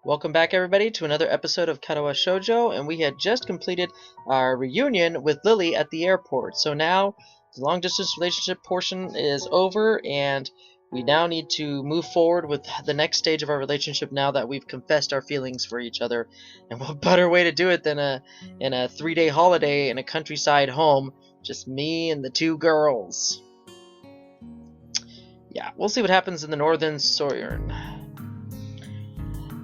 Welcome back, everybody, to another episode of Katawa Shoujo, and we had just completed our reunion with Lilly at the airport. So now the long-distance relationship portion is over, and we now need to move forward with the next stage of our relationship now that we've confessed our feelings for each other. And what better way to do it than in a 3-day holiday in a countryside home, just me and the two girls. Yeah, we'll see what happens in the northern Soyern.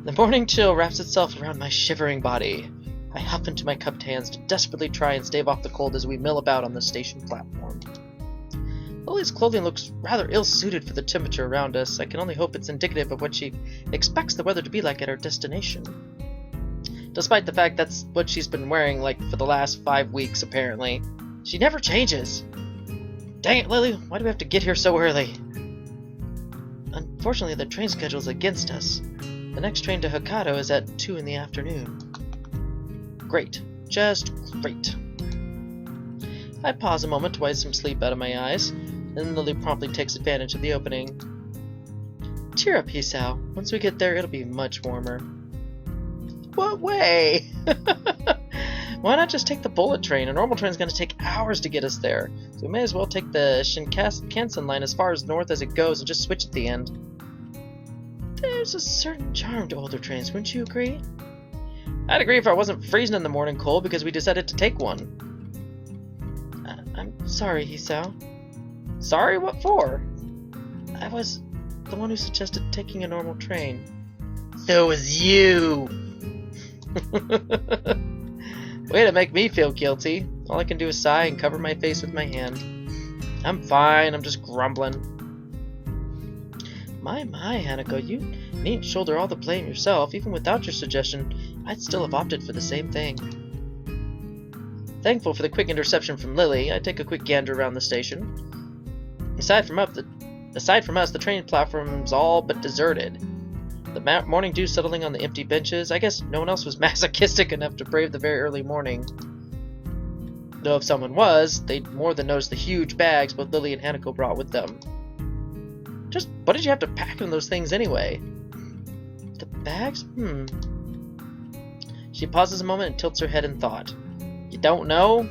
The morning chill wraps itself around my shivering body. I huff into my cupped hands to desperately try and stave off the cold as we mill about on the station platform. Lily's clothing looks rather ill-suited for the temperature around us. I can only hope it's indicative of what she expects the weather to be like at our destination. Despite the fact that's what she's been wearing like for the last 5 weeks, apparently. She never changes. Dang it, Lily, why do we have to get here so early? Unfortunately, the train schedule's against us. The next train to Hokkaido is at 2 in the afternoon. Great. Just great. I pause a moment to wipe some sleep out of my eyes, and Lily promptly takes advantage of the opening. Cheer up, Hisao. Once we get there, it'll be much warmer. What way? Why not just take the bullet train? A normal train's going to take hours to get us there, so we may as well take the Shinkansen line as far as north as it goes and just switch at the end. There's a certain charm to older trains, wouldn't you agree? I'd agree if I wasn't freezing in the morning cold because we decided to take one. I'm sorry, Hisao. Sorry? What for? I was the one who suggested taking a normal train. So was you! Way to make me feel guilty. All I can do is sigh and cover my face with my hand. I'm fine, I'm just grumbling. My, Hanako, you needn't shoulder all the blame yourself. Even without your suggestion, I'd still have opted for the same thing. Thankful for the quick interception from Lily, I take a quick gander around the station. Aside from us, the train platform's all but deserted. The morning dew settling on the empty benches. I guess no one else was masochistic enough to brave the very early morning. Though if someone was, they'd more than notice the huge bags both Lily and Hanako brought with them. Just what did you have to pack in those things anyway? The bags? She pauses a moment and tilts her head in thought. You don't know?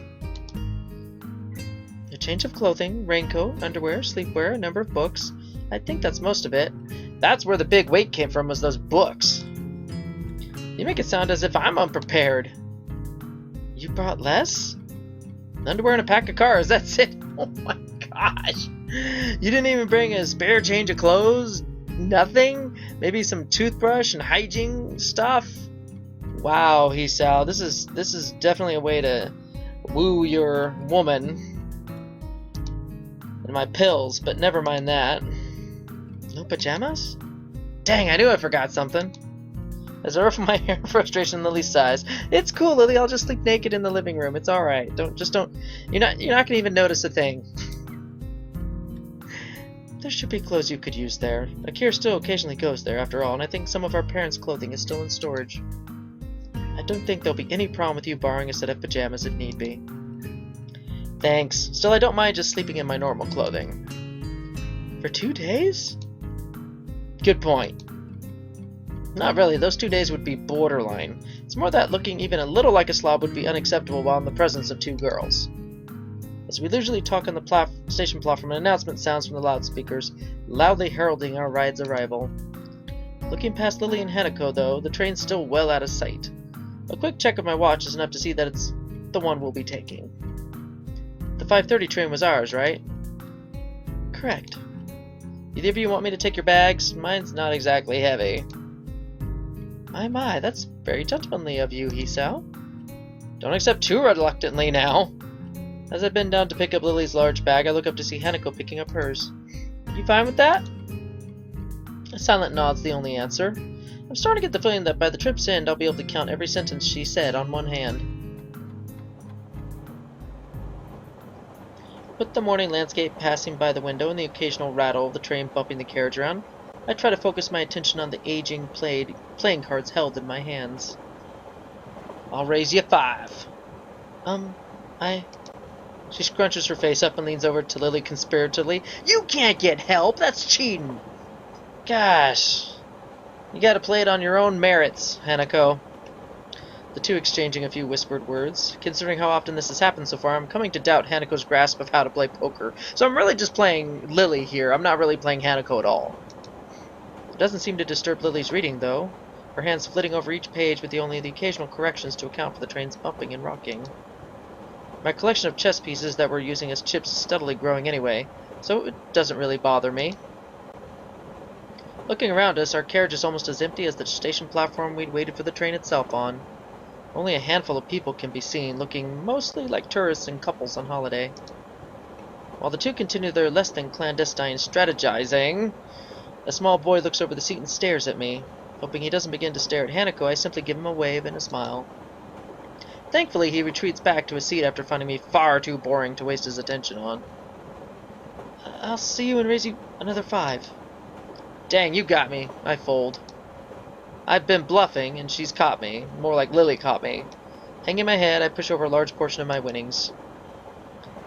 A change of clothing, raincoat, underwear, sleepwear, a number of books. I think that's most of it. That's where the big weight came from, was those books. You make it sound as if I'm unprepared. You brought less? Underwear and a pack of cars, that's it. Oh my gosh. You didn't even bring a spare change of clothes? Nothing? Maybe some toothbrush and hygiene stuff? Wow, Hisao, this is definitely a way to woo your woman. And my pills, but never mind that. No pajamas? Dang, I knew I forgot something. As I ruffle my hair in frustration, Lily sighs. It's cool, Lily, I'll just sleep naked in the living room. It's alright. Don't you're not gonna even notice a thing. There should be clothes you could use there. Akira still occasionally goes there, after all, and I think some of our parents' clothing is still in storage. I don't think there'll be any problem with you borrowing a set of pajamas if need be. Thanks. Still, I don't mind just sleeping in my normal clothing. For 2 days? Good point. Not really. Those 2 days would be borderline. It's more that looking even a little like a slob would be unacceptable while in the presence of two girls. As we leisurely talk on the station platform, an announcement sounds from the loudspeakers, loudly heralding our ride's arrival. Looking past Lily and Hanako, though, the train's still well out of sight. A quick check of my watch is enough to see that it's the one we'll be taking. The 5:30 train was ours, right? Correct. Either of you want me to take your bags? Mine's not exactly heavy. My, that's very gentlemanly of you, Hisao. Don't accept too reluctantly now. As I bend down to pick up Lily's large bag, I look up to see Hanako picking up hers. You fine with that? A silent nod's the only answer. I'm starting to get the feeling that by the trip's end, I'll be able to count every sentence she said on one hand. With the morning landscape passing by the window and the occasional rattle of the train bumping the carriage around, I try to focus my attention on the aging playing cards held in my hands. I'll raise you 5. She scrunches her face up and leans over to Lily conspiratively. You can't get help! That's cheating! Gosh. You gotta play it on your own merits, Hanako. The two exchanging a few whispered words. Considering how often this has happened so far, I'm coming to doubt Hanako's grasp of how to play poker. So I'm really just playing Lilly here. I'm not really playing Hanako at all. It doesn't seem to disturb Lily's reading, though. Her hands flitting over each page with only the occasional corrections to account for the train's bumping and rocking. My collection of chess pieces that we're using as chips is steadily growing anyway, so it doesn't really bother me. Looking around us, our carriage is almost as empty as the station platform we'd waited for the train itself on. Only a handful of people can be seen, looking mostly like tourists and couples on holiday. While the two continue their less than clandestine strategizing, a small boy looks over the seat and stares at me. Hoping he doesn't begin to stare at Hanako, I simply give him a wave and a smile. Thankfully, he retreats back to his seat after finding me far too boring to waste his attention on. I'll see you and raise you another 5. Dang, you got me. I fold. I've been bluffing, and she's caught me. More like Lilly caught me. Hanging my head, I push over a large portion of my winnings.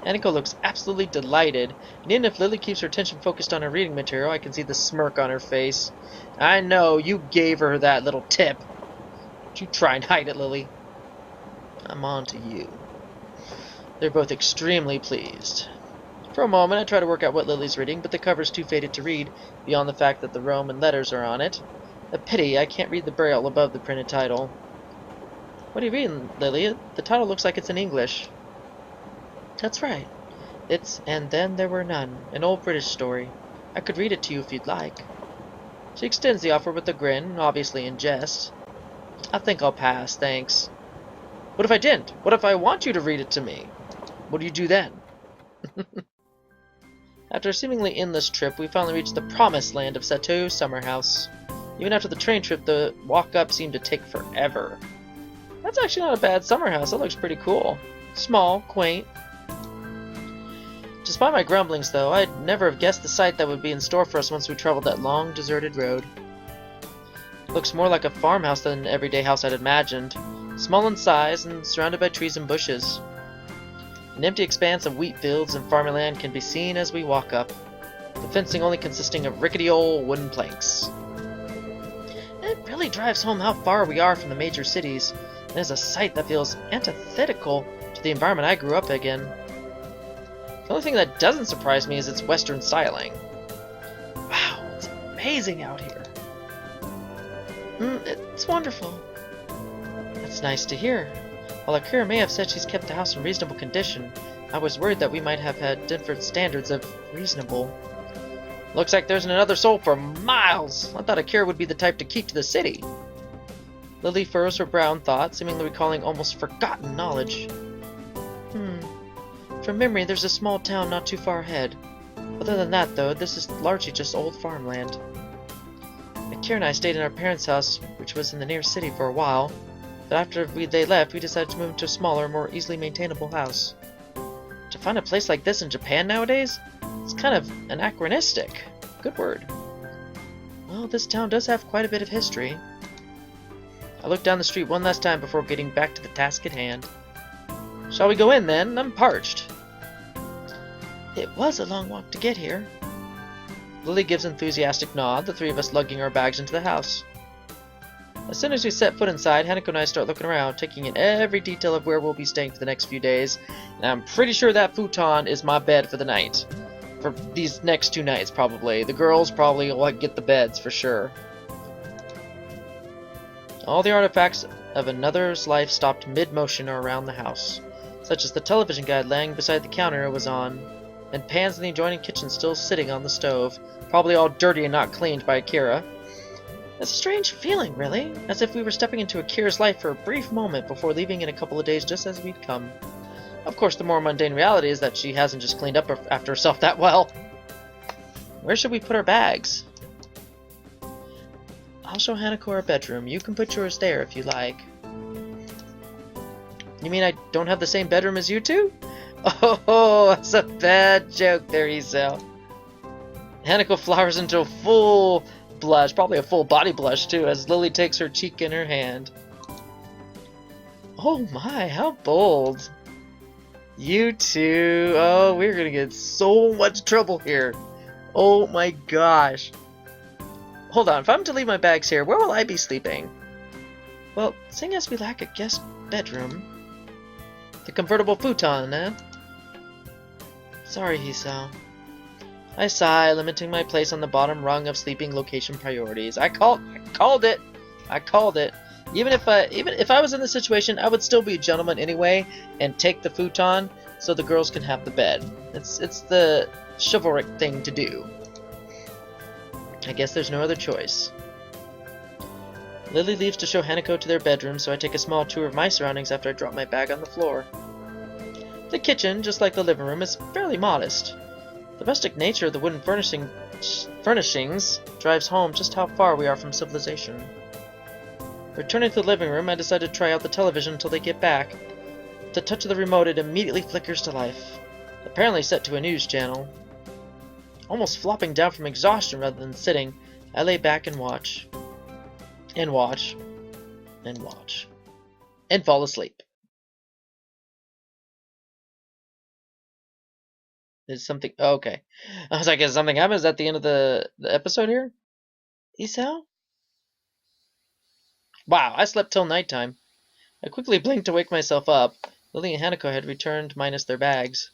Hanako looks absolutely delighted, and even if Lilly keeps her attention focused on her reading material, I can see the smirk on her face. I know, you gave her that little tip. Don't you try and hide it, Lilly. I'm on to you. They're both extremely pleased. For a moment, I try to work out what Lily's reading, but the cover's too faded to read, beyond the fact that the Roman letters are on it. A pity, I can't read the braille above the printed title. What are you reading, Lily? The title looks like it's in English. That's right. It's And Then There Were None, an old British story. I could read it to you if you'd like. She extends the offer with a grin, obviously in jest. I think I'll pass, thanks. What if I didn't? What if I want you to read it to me? What do you do then? After a seemingly endless trip, we finally reached the promised land of Seto Summer House. Even after the train trip, the walk up seemed to take forever. That's actually not a bad summer house. It looks pretty cool. Small, quaint. Despite my grumblings, though, I'd never have guessed the sight that would be in store for us once we traveled that long, deserted road. It looks more like a farmhouse than an everyday house I'd imagined. Small in size and surrounded by trees and bushes. An empty expanse of wheat fields and farmland can be seen as we walk up, the fencing only consisting of rickety old wooden planks. It really drives home how far we are from the major cities, and is a sight that feels antithetical to the environment I grew up in. The only thing that doesn't surprise me is its western styling. Wow, it's amazing out here. It's wonderful. That's nice to hear. While Akira may have said she's kept the house in reasonable condition, I was worried that we might have had different standards of reasonable. Looks like there's another soul for miles! I thought Akira would be the type to keep to the city. Lily furrows her brow in thought, seemingly recalling almost forgotten knowledge. From memory, there's a small town not too far ahead. Other than that, though, this is largely just old farmland. Akira and I stayed in our parents' house, which was in the near city for a while, but after they left, we decided to move into a smaller, more easily maintainable house. To find a place like this in Japan nowadays? It's kind of anachronistic. Good word. Well, this town does have quite a bit of history. I looked down the street one last time before getting back to the task at hand. Shall we go in, then? I'm parched. It was a long walk to get here. Lily gives an enthusiastic nod, the three of us lugging our bags into the house. As soon as we set foot inside, Hanako and I start looking around, taking in every detail of where we'll be staying for the next few days, and I'm pretty sure that futon is my bed for the night. For these next 2 nights, probably. The girls probably will get the beds, for sure. All the artifacts of another's life stopped mid-motion or around the house, such as the television guide laying beside the counter it was on, and pans in the adjoining kitchen still sitting on the stove, probably all dirty and not cleaned by Akira. It's a strange feeling, really, as if we were stepping into Akira's life for a brief moment before leaving in a couple of days just as we'd come. Of course, the more mundane reality is that she hasn't just cleaned up after herself that well. Where should we put our bags? I'll show Hanako our bedroom. You can put yours there if you like. You mean I don't have the same bedroom as you two? Oh, that's a bad joke there, Iso. Hanako flowers into a full blush, probably a full body blush too, as Lily takes her cheek in her hand. Oh my, how bold. You two. Oh, we're gonna get so much trouble here. Oh my gosh. hold on. If I'm to leave my bags here, where will I be sleeping? Well, seeing as we lack a guest bedroom... The convertible futon, eh? Sorry, Hisao. I sigh, limiting my place on the bottom rung of sleeping location priorities. I called it! I called it. Even if I was in this situation, I would still be a gentleman anyway and take the futon so the girls can have the bed. It's the chivalric thing to do. I guess there's no other choice. Lilly leaves to show Hanako to their bedroom, so I take a small tour of my surroundings after I drop my bag on the floor. The kitchen, just like the living room, is fairly modest. The rustic nature of the wooden furnishings drives home just how far we are from civilization. Returning to the living room, I decide to try out the television until they get back. With the touch of the remote, it immediately flickers to life. Apparently set to a news channel. Almost flopping down from exhaustion rather than sitting, I lay back and watch. And watch. And watch. And fall asleep. Is something... Oh, okay. I was like, is something happened? Is that the end of the episode here? Isao? Wow, I slept till nighttime. I quickly blinked to wake myself up. Lilly and Hanako had returned minus their bags.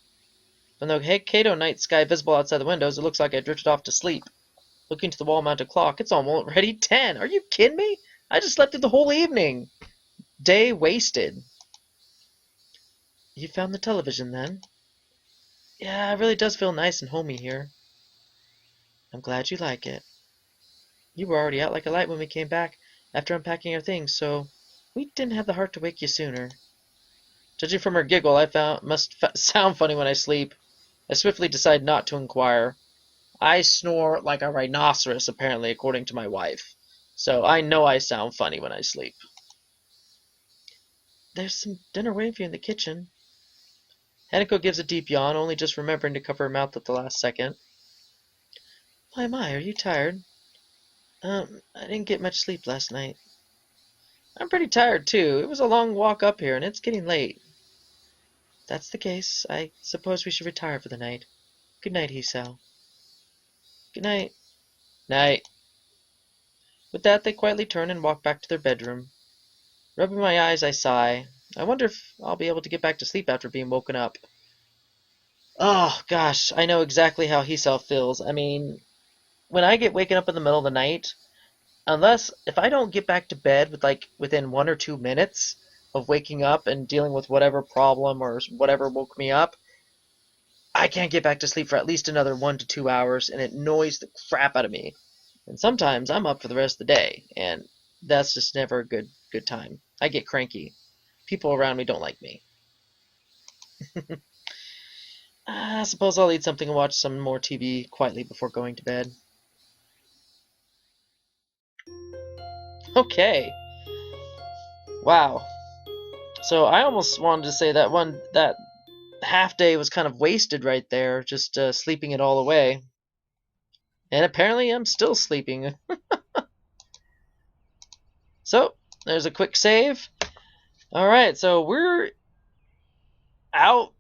From the Kato night sky visible outside the windows, it looks like I drifted off to sleep. Looking to the wall-mounted clock, it's already 10. Are you kidding me? I just slept through the whole evening. Day wasted. You found the television, then? Yeah, it really does feel nice and homey here. I'm glad you like it. You were already out like a light when we came back after unpacking our things, so we didn't have the heart to wake you sooner. Judging from her giggle, I must sound funny when I sleep. I swiftly decide not to inquire. I snore like a rhinoceros, apparently, according to my wife. So I know I sound funny when I sleep. There's some dinner waiting for you in the kitchen. Hanako gives a deep yawn, only just remembering to cover her mouth at the last second. Why am I? Are you tired? I didn't get much sleep last night. I'm pretty tired, too. It was a long walk up here, and it's getting late. If that's the case, I suppose we should retire for the night. Good night, Hisao. Good night. Night. With that, they quietly turn and walk back to their bedroom. Rubbing my eyes, I sigh. I wonder if I'll be able to get back to sleep after being woken up. Oh, gosh, I know exactly how Hisao feels. I mean, when I get waken up in the middle of the night, if I don't get back to bed within 1 or 2 minutes of waking up and dealing with whatever problem or whatever woke me up, I can't get back to sleep for at least another 1 to 2 hours, and it annoys the crap out of me. And sometimes I'm up for the rest of the day, and that's just never a good time. I get cranky. People around me don't like me. I suppose I'll eat something and watch some more TV quietly before going to bed. Okay. Wow. So I almost wanted to say that half day was kind of wasted right there, just sleeping it all away. And apparently I'm still sleeping. So, there's a quick save. Alright, so we're out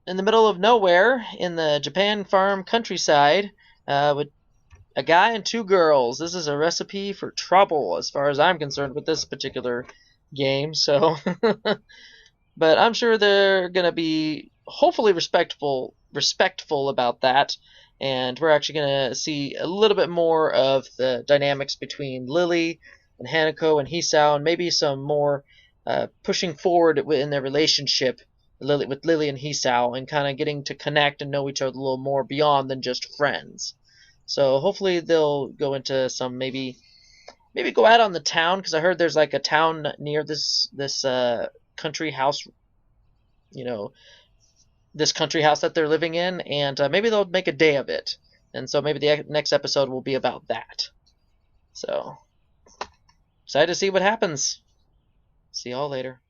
in the middle of nowhere in the Japan farm countryside with a guy and 2 girls. This is a recipe for trouble as far as I'm concerned with this particular game. So, but I'm sure they're going to be hopefully respectful about that. And we're actually going to see a little bit more of the dynamics between Lilly and Hanako and Hisao, and maybe some more pushing forward in their relationship with Lilly and Hisao, and kind of getting to connect and know each other a little more beyond than just friends. So hopefully they'll go into some maybe go out on the town, because I heard there's like a town near this country house, this country house that they're living in, and maybe they'll make a day of it. And so maybe the next episode will be about that. So excited to see what happens. See y'all later.